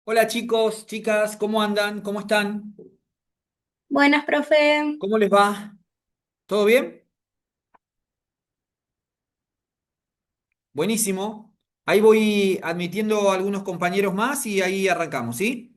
Hola chicos, chicas, ¿cómo andan? ¿Cómo están? Buenas, profe. ¿Cómo les va? ¿Todo bien? Buenísimo. Ahí voy admitiendo a algunos compañeros más y ahí arrancamos, ¿sí?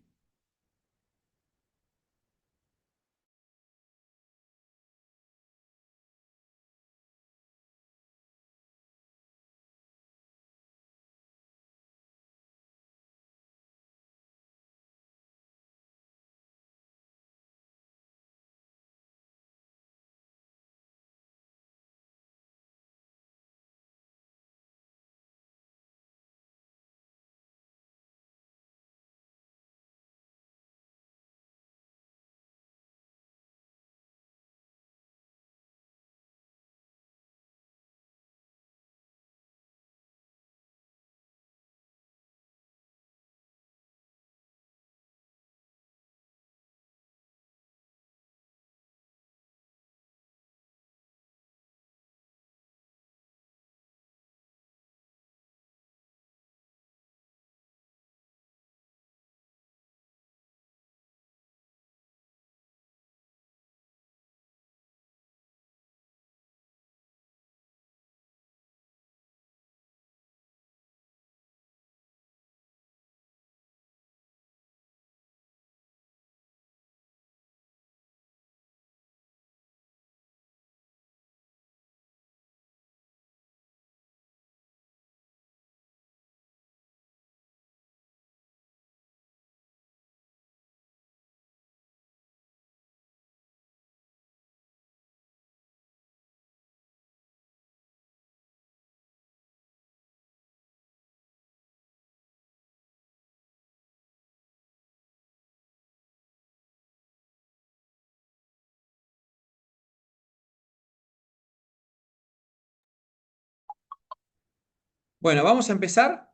Bueno, vamos a empezar.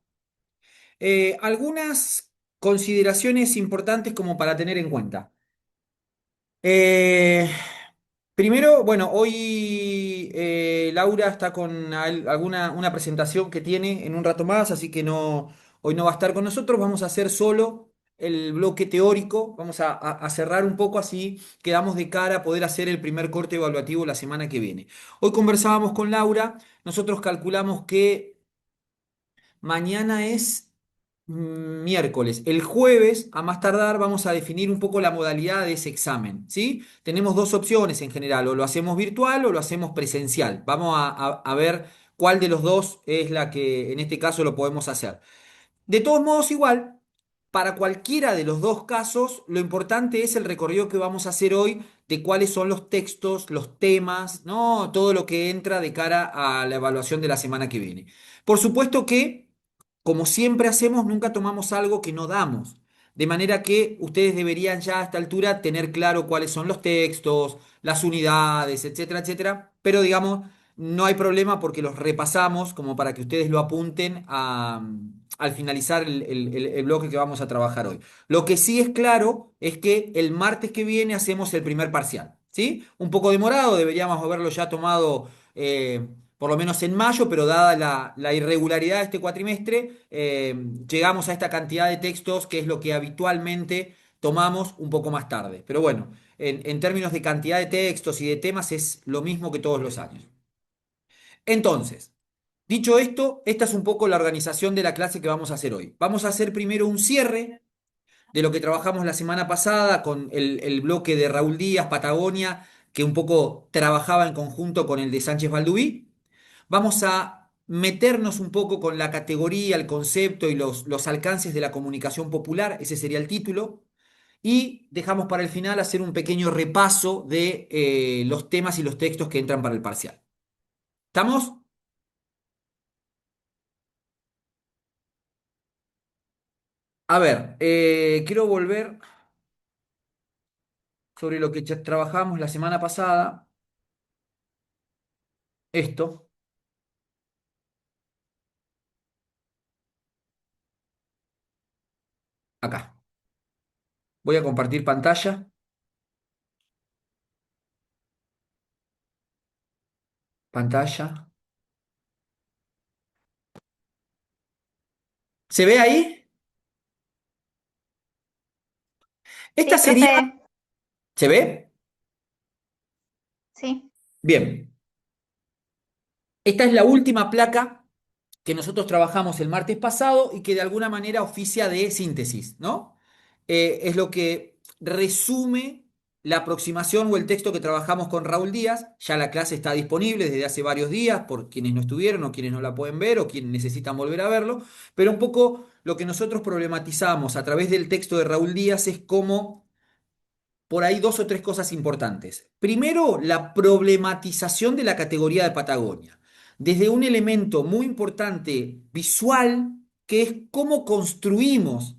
Algunas consideraciones importantes como para tener en cuenta. Eh, Primero, bueno, hoy Laura está con alguna una presentación que tiene en un rato más, así que hoy no va a estar con nosotros. Vamos a hacer solo el bloque teórico. Vamos a cerrar un poco así, quedamos de cara a poder hacer el primer corte evaluativo la semana que viene. Hoy conversábamos con Laura, nosotros calculamos que mañana es miércoles. El jueves, a más tardar, vamos a definir un poco la modalidad de ese examen, ¿sí? Tenemos dos opciones en general, o lo hacemos virtual o lo hacemos presencial. Vamos a ver cuál de los dos es la que en este caso lo podemos hacer. De todos modos, igual, para cualquiera de los dos casos, lo importante es el recorrido que vamos a hacer hoy de cuáles son los textos, los temas, ¿no? Todo lo que entra de cara a la evaluación de la semana que viene. Por supuesto que, como siempre hacemos, nunca tomamos algo que no damos. De manera que ustedes deberían ya a esta altura tener claro cuáles son los textos, las unidades, etcétera, etcétera. Pero digamos, no hay problema porque los repasamos como para que ustedes lo apunten al finalizar el bloque que vamos a trabajar hoy. Lo que sí es claro es que el martes que viene hacemos el primer parcial, ¿sí? Un poco demorado, deberíamos haberlo ya tomado por lo menos en mayo, pero dada la irregularidad de este cuatrimestre, llegamos a esta cantidad de textos que es lo que habitualmente tomamos un poco más tarde. Pero bueno, en términos de cantidad de textos y de temas es lo mismo que todos los años. Entonces, dicho esto, esta es un poco la organización de la clase que vamos a hacer hoy. Vamos a hacer primero un cierre de lo que trabajamos la semana pasada con el bloque de Raúl Díaz, Patagonia, que un poco trabajaba en conjunto con el de Sánchez Balduí. Vamos a meternos un poco con la categoría, el concepto y los alcances de la comunicación popular, ese sería el título. Y dejamos para el final hacer un pequeño repaso de los temas y los textos que entran para el parcial. ¿Estamos? A ver, quiero volver sobre lo que ya trabajamos la semana pasada. Esto, acá. Voy a compartir pantalla. Pantalla. ¿Se ve ahí? Esta Sí, sería, profe, ¿se ve? sí. Bien, esta es la última placa que nosotros trabajamos el martes pasado y que de alguna manera oficia de síntesis, ¿no? Es lo que resume la aproximación o el texto que trabajamos con Raúl Díaz. Ya la clase está disponible desde hace varios días por quienes no estuvieron o quienes no la pueden ver o quienes necesitan volver a verlo, pero un poco lo que nosotros problematizamos a través del texto de Raúl Díaz es cómo por ahí dos o tres cosas importantes. Primero, la problematización de la categoría de Patagonia, desde un elemento muy importante visual, que es cómo construimos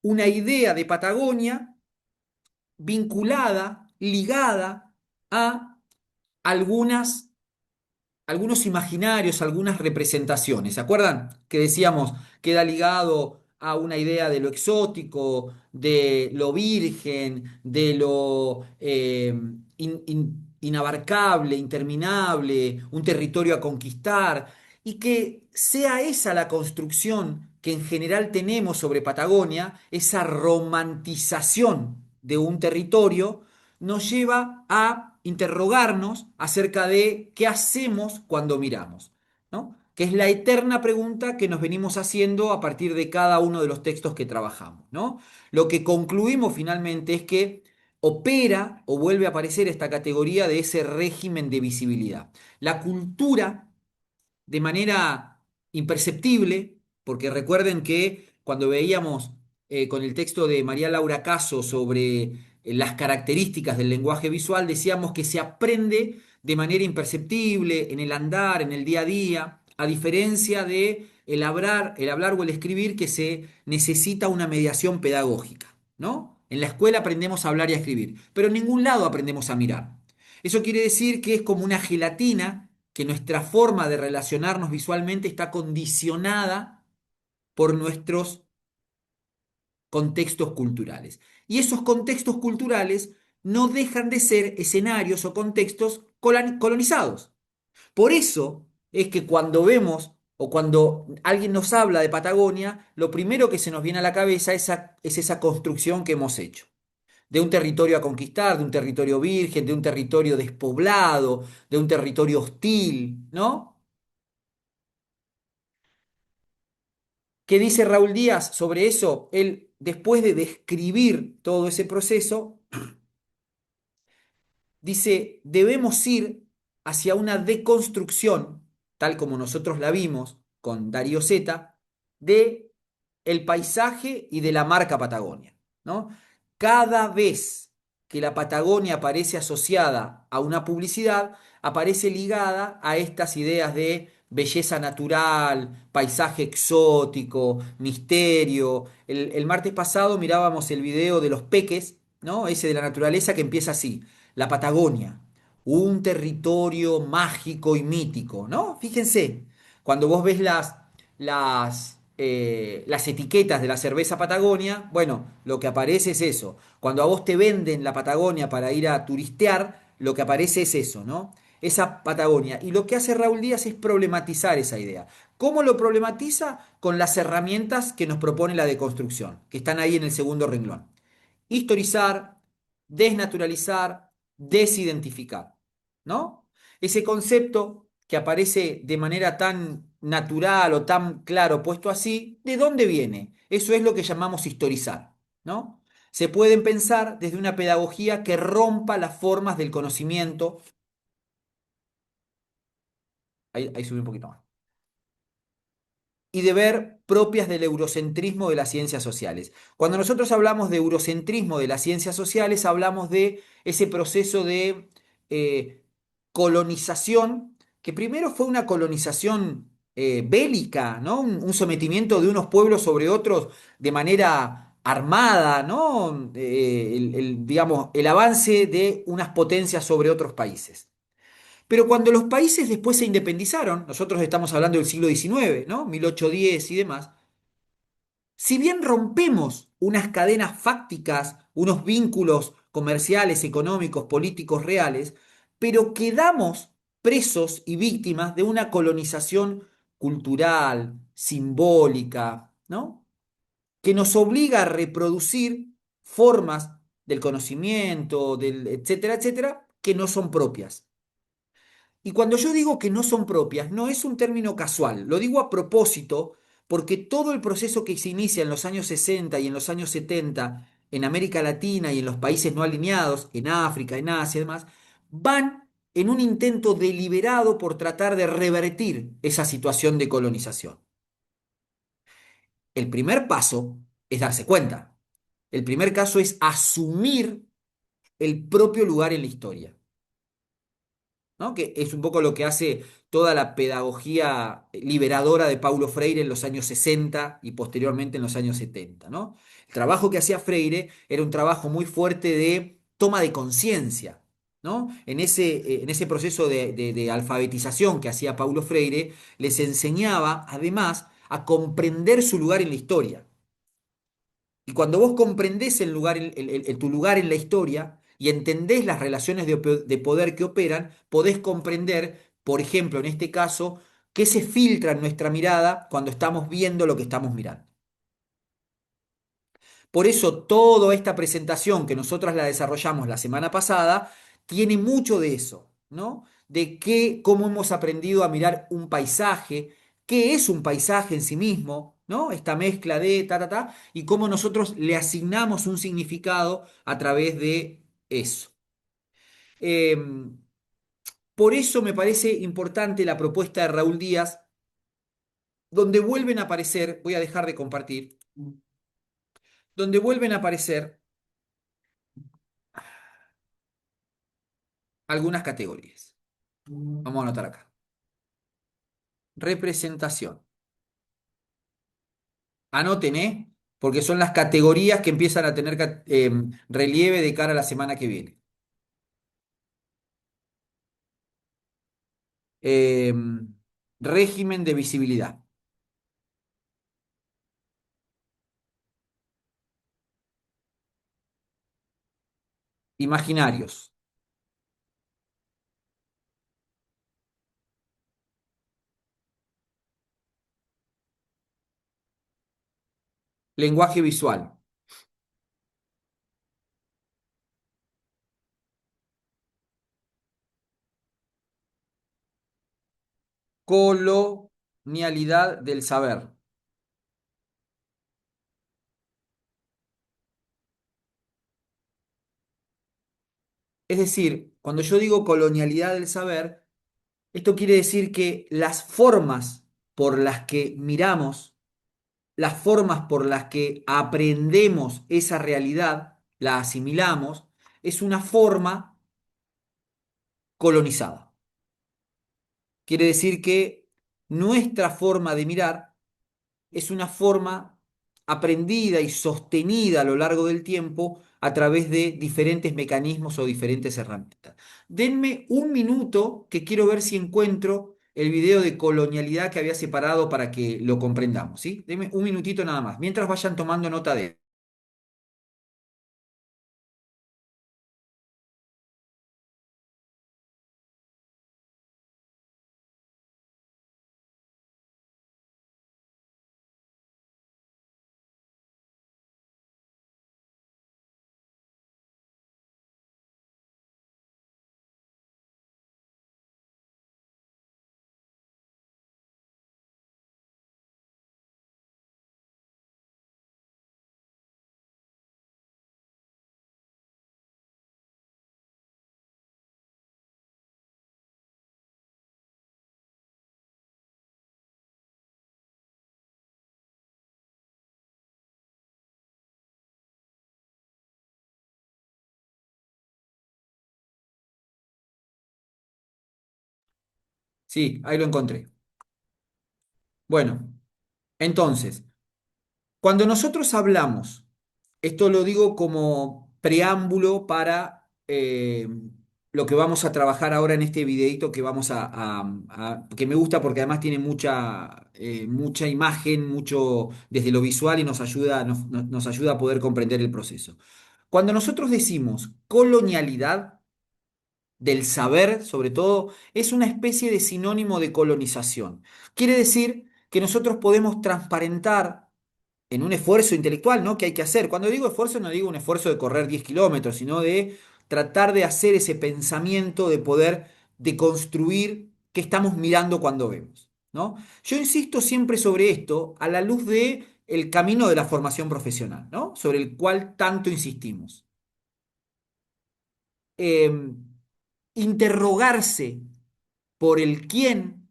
una idea de Patagonia vinculada, ligada a algunas algunos imaginarios, algunas representaciones. ¿Se acuerdan que decíamos queda ligado a una idea de lo exótico, de lo virgen, de lo inabarcable, interminable, un territorio a conquistar, y que sea esa la construcción que en general tenemos sobre Patagonia, esa romantización de un territorio, nos lleva a interrogarnos acerca de qué hacemos cuando miramos, ¿no? Que es la eterna pregunta que nos venimos haciendo a partir de cada uno de los textos que trabajamos, ¿no? Lo que concluimos finalmente es que opera o vuelve a aparecer esta categoría de ese régimen de visibilidad. La cultura de manera imperceptible, porque recuerden que cuando veíamos con el texto de María Laura Caso sobre las características del lenguaje visual, decíamos que se aprende de manera imperceptible, en el andar, en el día a día, a diferencia de el hablar o el escribir, que se necesita una mediación pedagógica, ¿no? En la escuela aprendemos a hablar y a escribir, pero en ningún lado aprendemos a mirar. Eso quiere decir que es como una gelatina, que nuestra forma de relacionarnos visualmente está condicionada por nuestros contextos culturales. Y esos contextos culturales no dejan de ser escenarios o contextos colonizados. Por eso es que cuando vemos o cuando alguien nos habla de Patagonia, lo primero que se nos viene a la cabeza es esa construcción que hemos hecho de un territorio a conquistar, de un territorio virgen, de un territorio despoblado, de un territorio hostil, ¿no? ¿Qué dice Raúl Díaz sobre eso? Él, después de describir todo ese proceso, dice, debemos ir hacia una deconstrucción, tal como nosotros la vimos con Darío Zeta, de el paisaje y de la marca Patagonia, ¿no? Cada vez que la Patagonia aparece asociada a una publicidad, aparece ligada a estas ideas de belleza natural, paisaje exótico, misterio. El martes pasado mirábamos el video de los peques, ¿no? Ese de la naturaleza que empieza así, la Patagonia, un territorio mágico y mítico, ¿no? Fíjense, cuando vos ves las etiquetas de la cerveza Patagonia, bueno, lo que aparece es eso. Cuando a vos te venden la Patagonia para ir a turistear, lo que aparece es eso, ¿no? Esa Patagonia. Y lo que hace Raúl Díaz es problematizar esa idea. ¿Cómo lo problematiza? Con las herramientas que nos propone la deconstrucción, que están ahí en el segundo renglón. Historizar, desnaturalizar, desidentificar, ¿no? Ese concepto que aparece de manera tan natural o tan claro puesto así, ¿de dónde viene? Eso es lo que llamamos historizar, ¿no? Se pueden pensar desde una pedagogía que rompa las formas del conocimiento. Ahí subí un poquito más. Y de ver propias del eurocentrismo de las ciencias sociales. Cuando nosotros hablamos de eurocentrismo de las ciencias sociales, hablamos de ese proceso de eh, colonización, que primero fue una colonización bélica, ¿no? Un sometimiento de unos pueblos sobre otros de manera armada, ¿no? Digamos, el avance de unas potencias sobre otros países. Pero cuando los países después se independizaron, nosotros estamos hablando del siglo XIX, ¿no? 1810 y demás, si bien rompemos unas cadenas fácticas, unos vínculos comerciales, económicos, políticos reales, pero quedamos presos y víctimas de una colonización cultural, simbólica, ¿no? Que nos obliga a reproducir formas del conocimiento, del etcétera, etcétera, que no son propias. Y cuando yo digo que no son propias, no es un término casual, lo digo a propósito porque todo el proceso que se inicia en los años 60 y en los años 70 en América Latina y en los países no alineados, en África, en Asia y demás, van en un intento deliberado por tratar de revertir esa situación de colonización. El primer paso es darse cuenta. El primer caso es asumir el propio lugar en la historia. ¿No? Que es un poco lo que hace toda la pedagogía liberadora de Paulo Freire en los años 60 y posteriormente en los años 70, ¿no? El trabajo que hacía Freire era un trabajo muy fuerte de toma de conciencia, ¿no? En ese proceso de alfabetización que hacía Paulo Freire, les enseñaba además a comprender su lugar en la historia. Y cuando vos comprendés el lugar, tu lugar en la historia y entendés las relaciones de poder que operan, podés comprender, por ejemplo, en este caso, qué se filtra en nuestra mirada cuando estamos viendo lo que estamos mirando. Por eso toda esta presentación que nosotros la desarrollamos la semana pasada tiene mucho de eso, ¿no? De cómo hemos aprendido a mirar un paisaje, qué es un paisaje en sí mismo, ¿no? Esta mezcla de y cómo nosotros le asignamos un significado a través de eso. Em, por eso me parece importante la propuesta de Raúl Díaz, donde vuelven a aparecer, voy a dejar de compartir, donde vuelven a aparecer algunas categorías. Vamos a anotar acá. Representación. Anoten, ¿eh? Porque son las categorías que empiezan a tener relieve de cara a la semana que viene. Régimen de visibilidad. Imaginarios. Lenguaje visual. Colonialidad del saber. Es decir, cuando yo digo colonialidad del saber, esto quiere decir que las formas por las que miramos, las formas por las que aprendemos esa realidad, la asimilamos, es una forma colonizada. Quiere decir que nuestra forma de mirar es una forma aprendida y sostenida a lo largo del tiempo a través de diferentes mecanismos o diferentes herramientas. Denme un minuto que quiero ver si encuentro el video de colonialidad que había separado para que lo comprendamos, ¿sí? Denme un minutito nada más, mientras vayan tomando nota de él. Sí, ahí lo encontré. Bueno, entonces, cuando nosotros hablamos, esto lo digo como preámbulo para lo que vamos a trabajar ahora en este videito que vamos que me gusta porque además tiene mucha imagen, mucho desde lo visual y nos ayuda a poder comprender el proceso. Cuando nosotros decimos colonialidad del saber, sobre todo, es una especie de sinónimo de colonización. Quiere decir que nosotros podemos transparentar en un esfuerzo intelectual, ¿no? Que hay que hacer. Cuando digo esfuerzo, no digo un esfuerzo de correr 10 kilómetros, sino de tratar de hacer ese pensamiento, de poder deconstruir qué estamos mirando cuando vemos, ¿no? Yo insisto siempre sobre esto a la luz de el camino de la formación profesional, ¿no? Sobre el cual tanto insistimos. Eh, Interrogarse por el quién,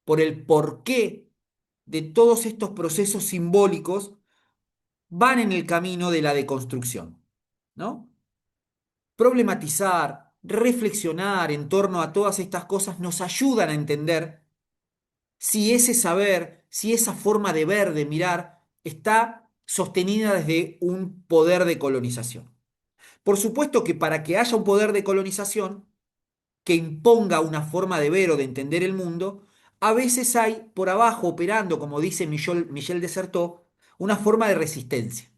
por el porqué de todos estos procesos simbólicos van en el camino de la deconstrucción, ¿no? Problematizar, reflexionar en torno a todas estas cosas nos ayudan a entender si ese saber, si esa forma de ver, de mirar, está sostenida desde un poder de colonización. Por supuesto que para que haya un poder de colonización que imponga una forma de ver o de entender el mundo, a veces hay por abajo operando, como dice Michel Dessertó, una forma de resistencia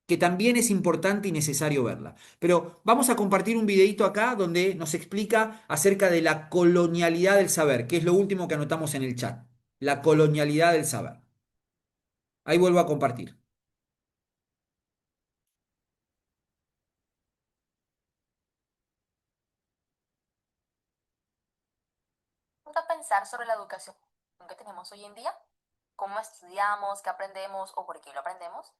que también es importante y necesario verla. Pero vamos a compartir un videito acá donde nos explica acerca de la colonialidad del saber, que es lo último que anotamos en el chat. La colonialidad del saber. Ahí vuelvo a compartir. A pensar sobre la educación que tenemos hoy en día, cómo estudiamos, qué aprendemos o por qué lo aprendemos.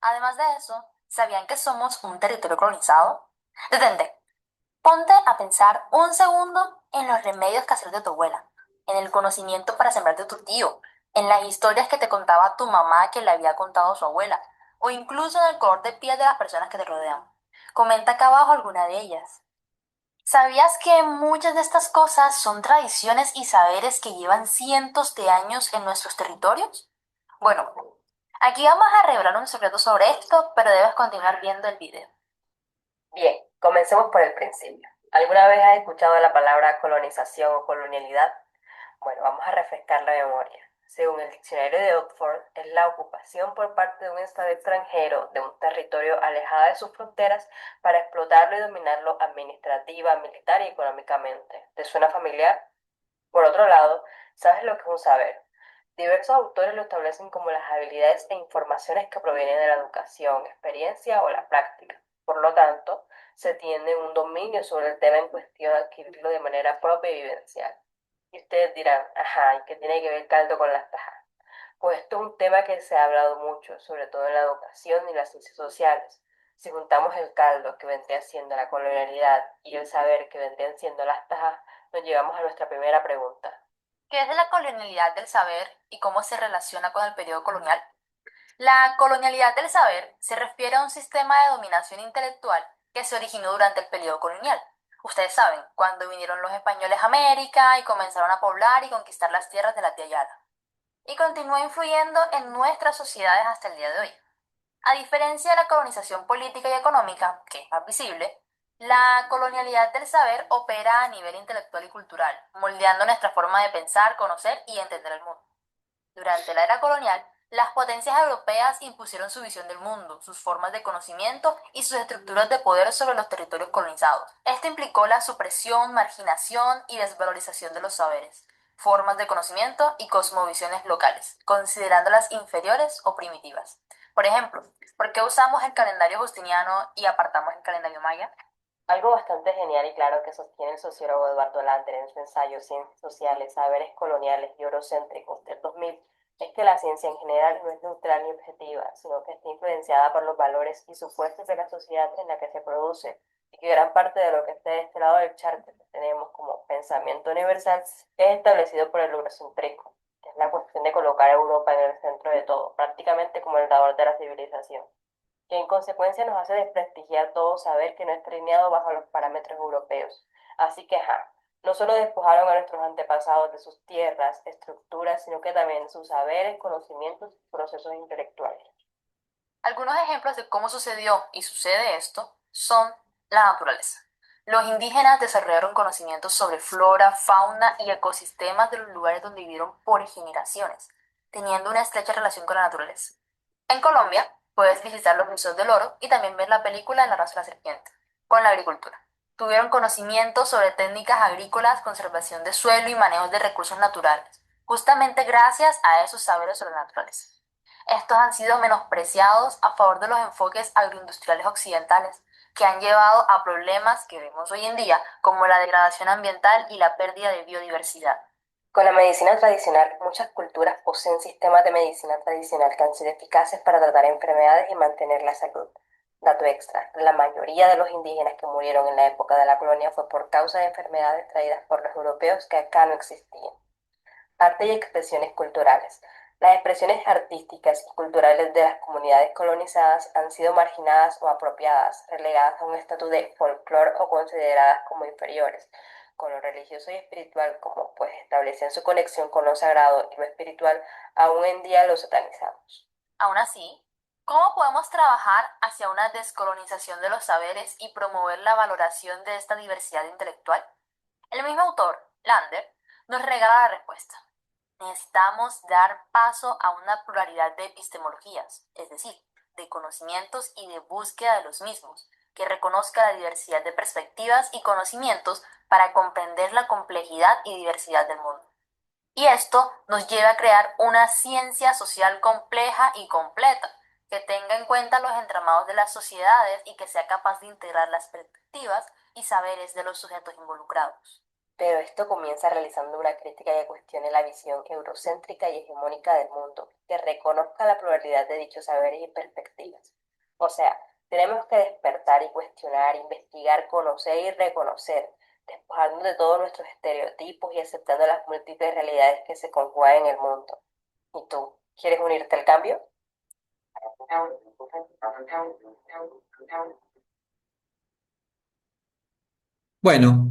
Además de eso, ¿sabían que somos un territorio colonizado? Detente, ponte a pensar un segundo en los remedios caseros de tu abuela, en el conocimiento para sembrar de tu tío, en las historias que te contaba tu mamá que le había contado su abuela, o incluso en el color de piel de las personas que te rodean. Comenta acá abajo alguna de ellas. ¿Sabías que muchas de estas cosas son tradiciones y saberes que llevan cientos de años en nuestros territorios? Bueno, aquí vamos a revelar un secreto sobre esto, pero debes continuar viendo el video. Bien, comencemos por el principio. ¿Alguna vez has escuchado la palabra colonización o colonialidad? Bueno, vamos a refrescar la memoria. Según el diccionario de Oxford, es la ocupación por parte de un Estado extranjero de un territorio alejado de sus fronteras para explotarlo y dominarlo administrativa, militar y económicamente. ¿Te suena familiar? Por otro lado, ¿sabes lo que es un saber? Diversos autores lo establecen como las habilidades e informaciones que provienen de la educación, experiencia o la práctica. Por lo tanto, se tiene un dominio sobre el tema en cuestión, adquirirlo de manera propia y vivencial. Y ustedes dirán, ajá, ¿y qué tiene que ver el caldo con las tajas? Pues esto es un tema que se ha hablado mucho, sobre todo en la educación y las ciencias sociales. Si juntamos el caldo que vendría siendo la colonialidad y el saber que vendrían siendo las tajas, nos llegamos a nuestra primera pregunta. ¿Qué es la colonialidad del saber y cómo se relaciona con el periodo colonial? La colonialidad del saber se refiere a un sistema de dominación intelectual que se originó durante el periodo colonial. Ustedes saben, cuando vinieron los españoles a América y comenzaron a poblar y conquistar las tierras de la tía Yala. Y continúa influyendo en nuestras sociedades hasta el día de hoy. A diferencia de la colonización política y económica, que es más visible, la colonialidad del saber opera a nivel intelectual y cultural, moldeando nuestra forma de pensar, conocer y entender el mundo. Durante la era colonial, las potencias europeas impusieron su visión del mundo, sus formas de conocimiento y sus estructuras de poder sobre los territorios colonizados. Esto implicó la supresión, marginación y desvalorización de los saberes, formas de conocimiento y cosmovisiones locales, considerándolas inferiores o primitivas. Por ejemplo, ¿por qué usamos el calendario justiniano y apartamos el calendario maya? Algo bastante genial y claro que sostiene el sociólogo Eduardo Lander en su ensayo Ciencias Sociales, Saberes Coloniales y Eurocéntricos del 2000 es que la ciencia en general no es neutral ni objetiva, sino que está influenciada por los valores y supuestos de la sociedad en la que se produce, y que gran parte de lo que está de este lado del charco que tenemos como pensamiento universal es establecido por el eurocentrismo, que es la cuestión de colocar a Europa en el centro de todo, prácticamente como el dador de la civilización, que en consecuencia nos hace desprestigiar todo saber que no es alineado bajo los parámetros europeos. Así que, ajá, no solo despojaron a nuestros antepasados de sus tierras, estructuras, sino que también sus saberes, conocimientos y procesos intelectuales. Algunos ejemplos de cómo sucedió y sucede esto son la naturaleza. Los indígenas desarrollaron conocimientos sobre flora, fauna y ecosistemas de los lugares donde vivieron por generaciones, teniendo una estrecha relación con la naturaleza. En Colombia, puedes visitar los museos del oro y también ver la película La raza de la serpiente, con la agricultura. Tuvieron conocimientos sobre técnicas agrícolas, conservación de suelo y manejo de recursos naturales, justamente gracias a esos saberes sobre la naturaleza. Estos han sido menospreciados a favor de los enfoques agroindustriales occidentales, que han llevado a problemas que vemos hoy en día, como la degradación ambiental y la pérdida de biodiversidad. Con la medicina tradicional, muchas culturas poseen sistemas de medicina tradicional que han sido eficaces para tratar enfermedades y mantener la salud. Dato extra, la mayoría de los indígenas que murieron en la época de la colonia fue por causa de enfermedades traídas por los europeos que acá no existían. Arte y expresiones culturales. Las expresiones artísticas y culturales de las comunidades colonizadas han sido marginadas o apropiadas, relegadas a un estatus de folclore o consideradas como inferiores. Con lo religioso y espiritual, como pues establecen su conexión con lo sagrado y lo espiritual, aún en día lo satanizamos. Aún así, ¿cómo podemos trabajar hacia una descolonización de los saberes y promover la valoración de esta diversidad intelectual? El mismo autor, Lander, nos regala la respuesta. Necesitamos dar paso a una pluralidad de epistemologías, es decir, de conocimientos y de búsqueda de los mismos, que reconozca la diversidad de perspectivas y conocimientos para comprender la complejidad y diversidad del mundo. Y esto nos lleva a crear una ciencia social compleja y completa, que tenga en cuenta los entramados de las sociedades y que sea capaz de integrar las perspectivas y saberes de los sujetos involucrados. Pero esto comienza realizando una crítica que cuestione la visión eurocéntrica y hegemónica del mundo, que reconozca la pluralidad de dichos saberes y perspectivas. O sea, tenemos que despertar y cuestionar, investigar, conocer y reconocer, despojándonos de todos nuestros estereotipos y aceptando las múltiples realidades que se conjugan en el mundo. ¿Y tú, quieres unirte al cambio? Bueno,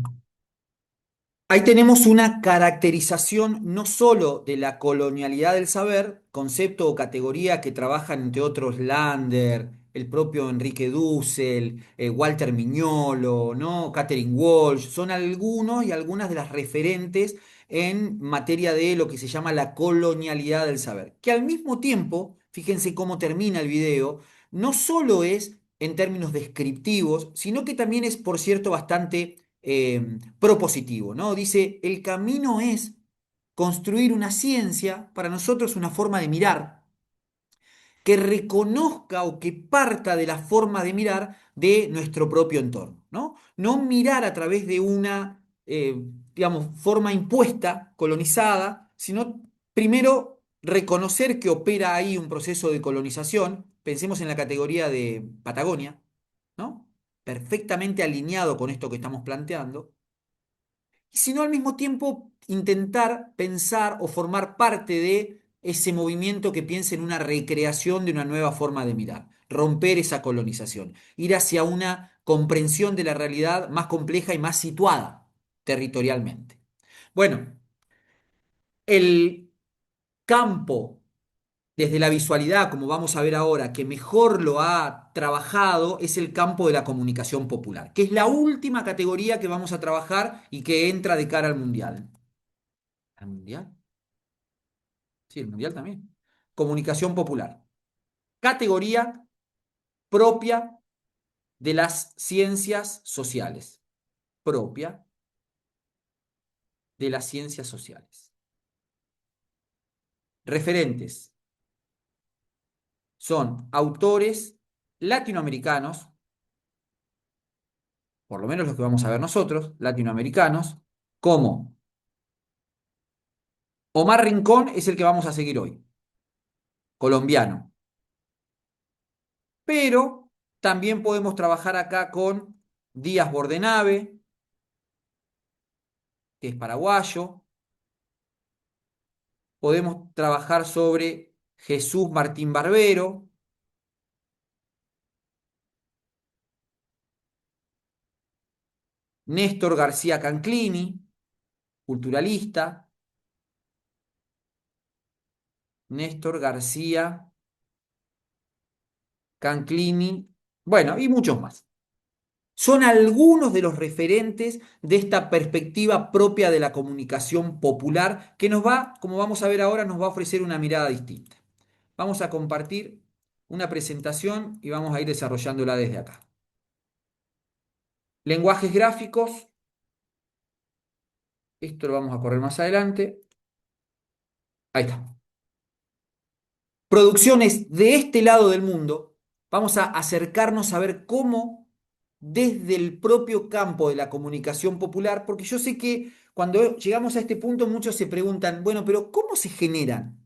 ahí tenemos una caracterización no solo de la colonialidad del saber, concepto o categoría que trabajan entre otros Lander, el propio Enrique Dussel, Walter Mignolo, ¿no? Catherine Walsh, son algunos y algunas de las referentes en materia de lo que se llama la colonialidad del saber, que al mismo tiempo, fíjense cómo termina el video, no solo es en términos descriptivos, sino que también es, por cierto, bastante propositivo, ¿no? Dice, el camino es construir una ciencia, para nosotros una forma de mirar, que reconozca o que parta de la forma de mirar de nuestro propio entorno, ¿no? No mirar a través de una, digamos, forma impuesta, colonizada, sino primero reconocer que opera ahí un proceso de colonización, pensemos en la categoría de Patagonia, ¿no? Perfectamente alineado con esto que estamos planteando, y sino al mismo tiempo intentar pensar o formar parte de ese movimiento que piensa en una recreación de una nueva forma de mirar, romper esa colonización, ir hacia una comprensión de la realidad más compleja y más situada territorialmente. Bueno, el campo desde la visualidad, como vamos a ver ahora, que mejor lo ha trabajado es el campo de la comunicación popular, que es la última categoría que vamos a trabajar y que entra de cara al mundial. ¿Al mundial? Sí, el mundial también. Comunicación popular. Categoría propia de las ciencias sociales. Propia de las ciencias sociales. Referentes son autores latinoamericanos, por lo menos los que vamos a ver nosotros, latinoamericanos, como Omar Rincón es el que vamos a seguir hoy, colombiano. Pero también podemos trabajar acá con Díaz Bordenave, que es paraguayo. Podemos trabajar sobre Jesús Martín Barbero, Néstor García Canclini, culturalista, Néstor García Canclini, bueno, y muchos más. Son algunos de los referentes de esta perspectiva propia de la comunicación popular que nos va, como vamos a ver ahora, nos va a ofrecer una mirada distinta. Vamos a compartir una presentación y vamos a ir desarrollándola desde acá. Lenguajes gráficos, esto lo vamos a correr más adelante. Ahí está. producciones de este lado del mundo, vamos a acercarnos a ver cómo desde el propio campo de la comunicación popular, porque yo sé que cuando llegamos a este punto muchos se preguntan, bueno, pero ¿cómo se generan?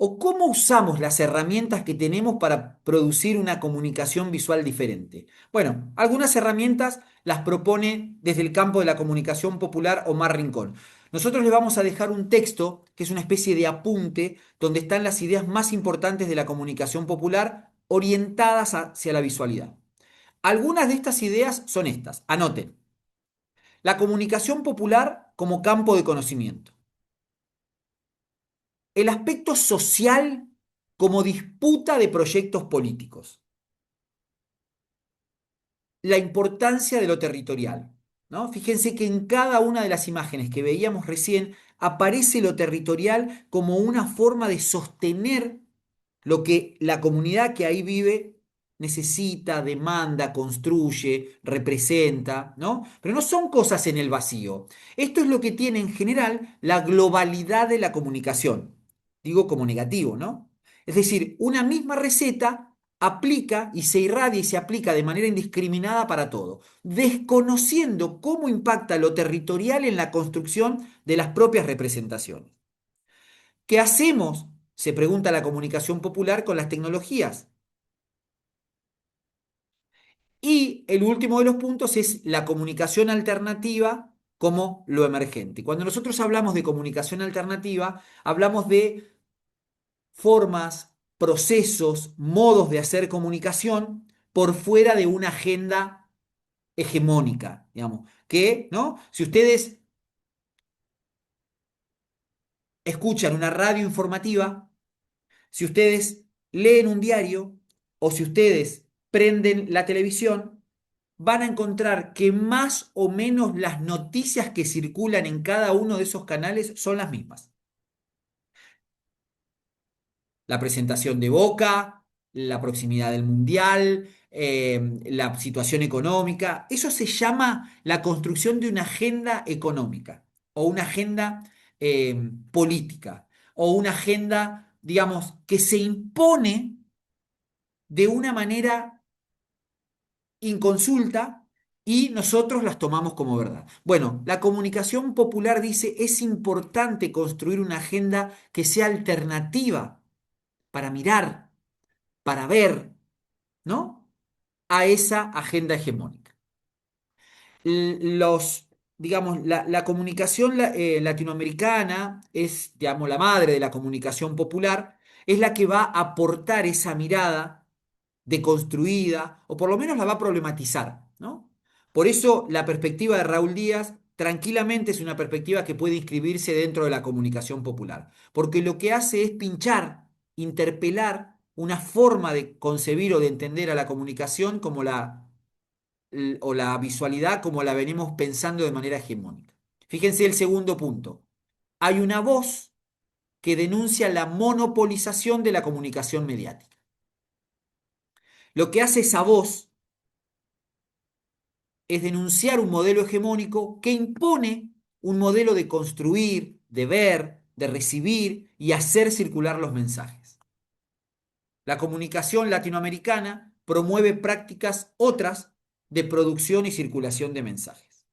¿O cómo usamos las herramientas que tenemos para producir una comunicación visual diferente? Bueno, algunas herramientas las propone desde el campo de la comunicación popular Omar Rincón. Nosotros les vamos a dejar un texto que es una especie de apunte donde están las ideas más importantes de la comunicación popular orientadas hacia la visualidad. Algunas de estas ideas son estas. Anoten. La comunicación popular como campo de conocimiento. El aspecto social como disputa de proyectos políticos. La importancia de lo territorial, ¿no? Fíjense que en cada una de las imágenes que veíamos recién aparece lo territorial como una forma de sostener lo que la comunidad que ahí vive necesita, demanda, construye, representa, ¿no? Pero no son cosas en el vacío. Esto es lo que tiene en general la globalidad de la comunicación. Digo como negativo, ¿no? Es decir, una misma receta aplica y se irradia y se aplica de manera indiscriminada para todo, desconociendo cómo impacta lo territorial en la construcción de las propias representaciones. ¿Qué hacemos? Se pregunta la comunicación popular con las tecnologías. Y el último de los puntos es la comunicación alternativa como lo emergente. Cuando nosotros hablamos de comunicación alternativa, hablamos de formas, procesos, modos de hacer comunicación por fuera de una agenda hegemónica, digamos, que, ¿no? Si ustedes escuchan una radio informativa, si ustedes leen un diario o si ustedes prenden la televisión, van a encontrar que más o menos las noticias que circulan en cada uno de esos canales son las mismas. La presentación de Boca, la proximidad del Mundial, la situación económica, eso se llama la construcción de una agenda económica o una agenda política o una agenda, digamos, que se impone de una manera inconsulta y nosotros las tomamos como verdad. Bueno, la comunicación popular dice es importante construir una agenda que sea alternativa para mirar, para ver, ¿no? A esa agenda hegemónica. Los, digamos, la comunicación latinoamericana es, digamos, la madre de la comunicación popular, es la que va a aportar esa mirada deconstruida, o por lo menos la va a problematizar, ¿no? Por eso la perspectiva de Raúl Díaz tranquilamente es una perspectiva que puede inscribirse dentro de la comunicación popular, porque lo que hace es pinchar, interpelar una forma de concebir o de entender a la comunicación como o la visualidad como la venimos pensando de manera hegemónica. Fíjense el segundo punto. Hay una voz que denuncia la monopolización de la comunicación mediática. Lo que hace esa voz es denunciar un modelo hegemónico que impone un modelo de construir, de ver, de recibir y hacer circular los mensajes. La comunicación latinoamericana promueve prácticas otras de producción y circulación de mensajes.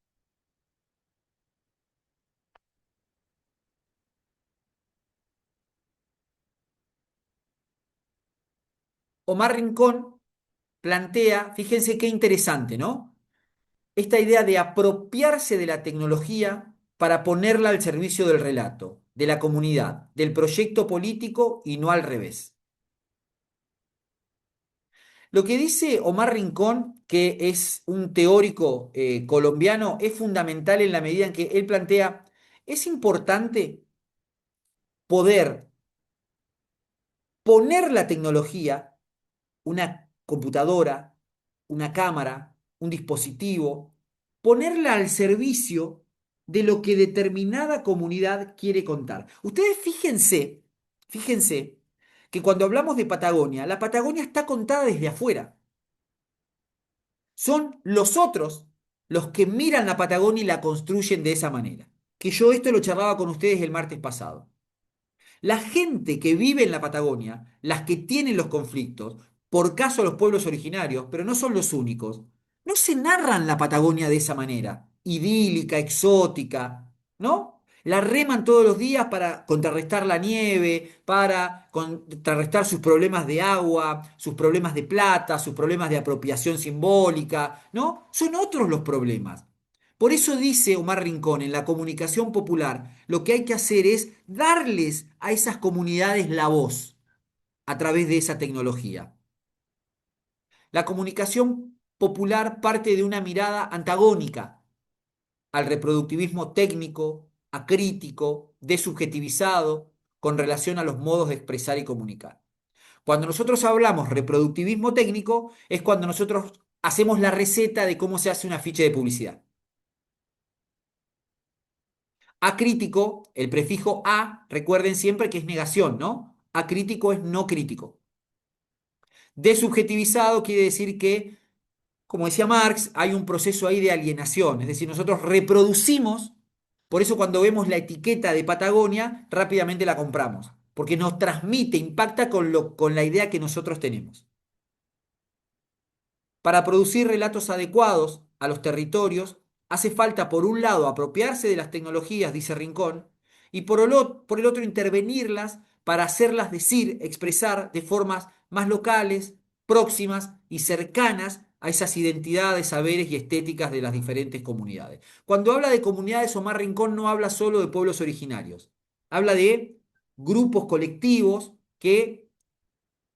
Omar Rincón plantea, fíjense qué interesante, ¿no? Esta idea de apropiarse de la tecnología para ponerla al servicio del relato, de la comunidad, del proyecto político y no al revés. Lo que dice Omar Rincón, que es un teórico colombiano, es fundamental en la medida en que él plantea, es importante poder poner la tecnología, una computadora, una cámara, un dispositivo, ponerla al servicio de lo que determinada comunidad quiere contar. Ustedes fíjense que cuando hablamos de Patagonia, la Patagonia está contada desde afuera. Son los otros los que miran la Patagonia y la construyen de esa manera. Que yo esto lo charlaba con ustedes el martes pasado. La gente que vive en la Patagonia, las que tienen los conflictos, por caso los pueblos originarios, pero no son los únicos, no se narran la Patagonia de esa manera, idílica, exótica, ¿no? La reman todos los días para contrarrestar la nieve, para contrarrestar sus problemas de agua, sus problemas de plata, sus problemas de apropiación simbólica, ¿no? Son otros los problemas. Por eso dice Omar Rincón, en la comunicación popular, lo que hay que hacer es darles a esas comunidades la voz a través de esa tecnología. La comunicación popular parte de una mirada antagónica al reproductivismo técnico, acrítico, desubjetivizado, con relación a los modos de expresar y comunicar. Cuando nosotros hablamos reproductivismo técnico, es cuando nosotros hacemos la receta de cómo se hace un afiche de publicidad. Acrítico, el prefijo a, recuerden siempre que es negación, ¿no? Acrítico es no crítico. Desubjetivizado quiere decir que, como decía Marx, hay un proceso ahí de alienación, es decir, nosotros reproducimos, por eso cuando vemos la etiqueta de Patagonia, rápidamente la compramos, porque nos transmite, impacta con la idea que nosotros tenemos. Para producir relatos adecuados a los territorios, hace falta, por un lado, apropiarse de las tecnologías, dice Rincón, y por el otro, intervenirlas para hacerlas decir, expresar de formas más locales, próximas y cercanas a esas identidades, saberes y estéticas de las diferentes comunidades. Cuando habla de comunidades, Omar Rincón no habla solo de pueblos originarios, habla de grupos colectivos que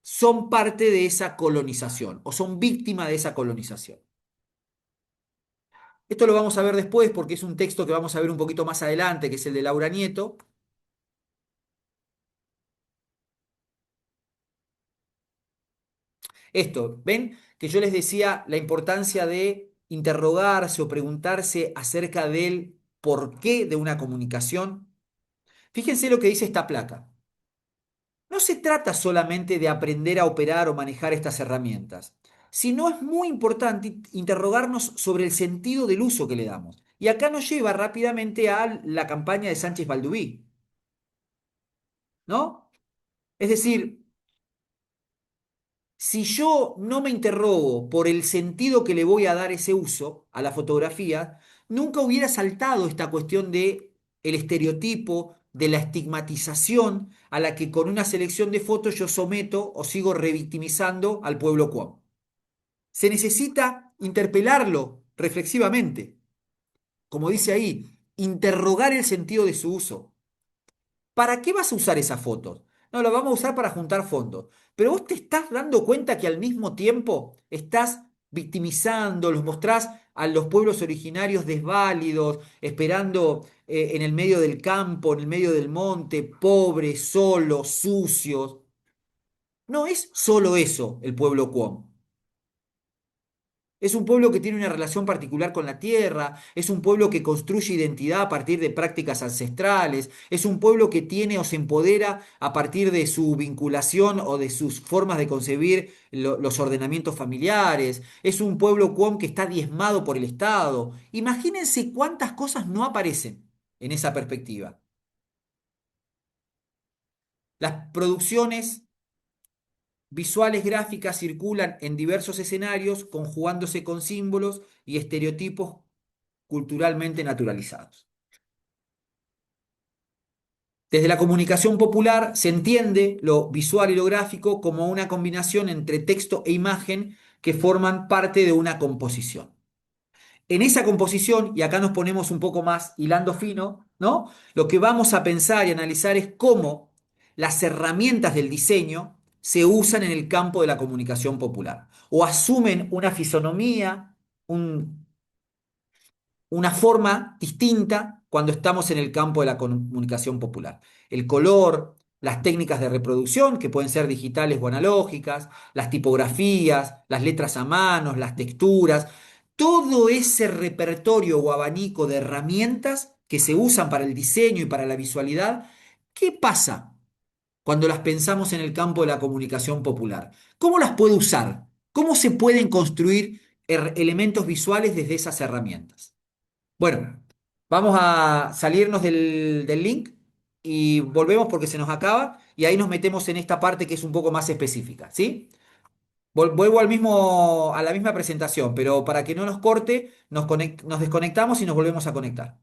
son parte de esa colonización o son víctimas de esa colonización. Esto lo vamos a ver después porque es un texto que vamos a ver un poquito más adelante, que es el de Laura Nieto. Esto, ¿ven? Que yo les decía la importancia de interrogarse o preguntarse acerca del porqué de una comunicación. Fíjense lo que dice esta placa. No se trata solamente de aprender a operar o manejar estas herramientas, sino es muy importante interrogarnos sobre el sentido del uso que le damos. Y acá nos lleva rápidamente a la campaña de Sánchez Balduví, ¿no? Es decir, si yo no me interrogo por el sentido que le voy a dar ese uso a la fotografía, nunca hubiera saltado esta cuestión de el estereotipo, de la estigmatización a la que con una selección de fotos yo someto o sigo revictimizando al pueblo cuom. Se necesita interpelarlo reflexivamente, como dice ahí, interrogar el sentido de su uso. ¿Para qué vas a usar esas fotos? No, las vamos a usar para juntar fondos. Pero vos te estás dando cuenta que al mismo tiempo estás victimizando, los mostrás a los pueblos originarios desválidos, esperando en el medio del campo, en el medio del monte, pobres, solos, sucios. No es solo eso el pueblo cuom. Es un pueblo que tiene una relación particular con la tierra, es un pueblo que construye identidad a partir de prácticas ancestrales, es un pueblo que tiene o se empodera a partir de su vinculación o de sus formas de concebir los ordenamientos familiares, es un pueblo cuom que está diezmado por el Estado. Imagínense cuántas cosas no aparecen en esa perspectiva. Las producciones visuales gráficas circulan en diversos escenarios, conjugándose con símbolos y estereotipos culturalmente naturalizados. Desde la comunicación popular se entiende lo visual y lo gráfico como una combinación entre texto e imagen que forman parte de una composición. En esa composición, y acá nos ponemos un poco más hilando fino, ¿no? Lo que vamos a pensar y analizar es cómo las herramientas del diseño se usan en el campo de la comunicación popular o asumen una fisonomía, una forma distinta cuando estamos en el campo de la comunicación popular. El color, las técnicas de reproducción, que pueden ser digitales o analógicas, las tipografías, las letras a mano, las texturas, todo ese repertorio o abanico de herramientas que se usan para el diseño y para la visualidad, ¿qué pasa cuando las pensamos en el campo de la comunicación popular? ¿Cómo las puedo usar? ¿Cómo se pueden construir elementos visuales desde esas herramientas? Bueno, vamos a salirnos del link y volvemos porque se nos acaba y ahí nos metemos en esta parte que es un poco más específica, ¿sí? Vuelvo a la misma presentación, pero para que no nos corte, nos desconectamos y nos volvemos a conectar.